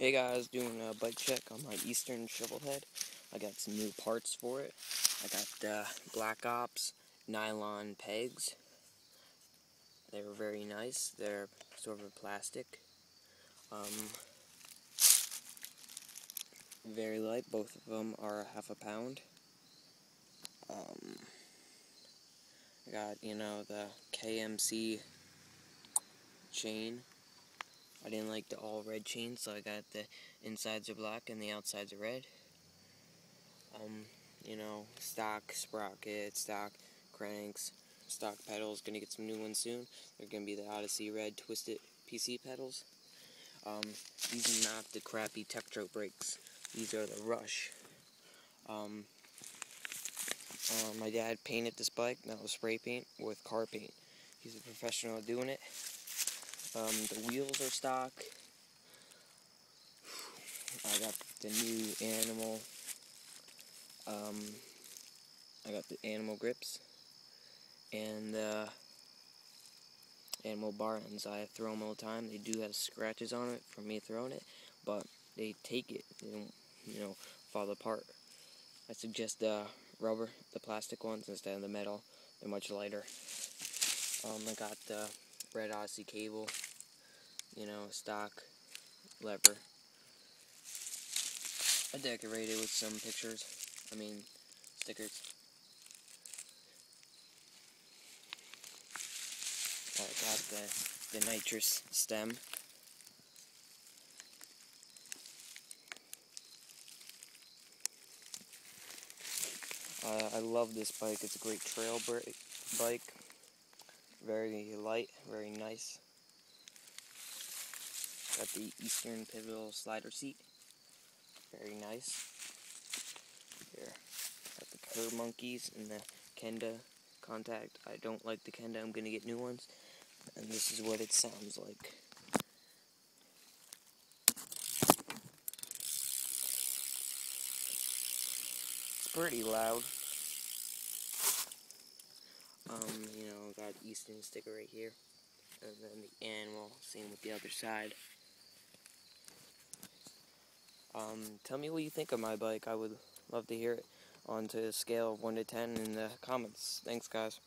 Hey guys, doing a bike check on my Eastern shovelhead. I got some new parts for it. I got Black Ops nylon pegs. They were very nice. They're sort of plastic. Very light. Both of them are half a pound. I got, the KMC chain. I didn't like the all red chain, so I got the insides are black and the outsides are red. Stock sprocket, stock cranks, stock pedals. Gonna get some new ones soon. They're gonna be the Odyssey Red Twisted PC pedals. These are not the crappy Tektro brakes. These are the Rush. My dad painted this bike. That was spray paint with car paint. He's a professional at doing it. The wheels are stock. I got the new animal. I got the animal grips and the animal bar ends. I throw them all the time. They do have scratches on it from me throwing it, but they take it. They don't, fall apart. I suggest the rubber, the plastic ones instead of the metal. They're much lighter. I got the red Odyssey cable, stock lever. I decorated with some stickers. I got the nitrous stem. I love this bike. It's a great trail bike. Very light, very nice. Got the Eastern pivotal slider seat. Very nice. Here, got the curb monkeys and the Kenda contact. I don't like the Kenda. I'm gonna get new ones. And this is what it sounds like. It's pretty loud. Got Eastern sticker right here. And then the animal, same with the other side. Tell me what you think of my bike. I would love to hear it on to a scale of 1 to 10 in the comments. Thanks, guys.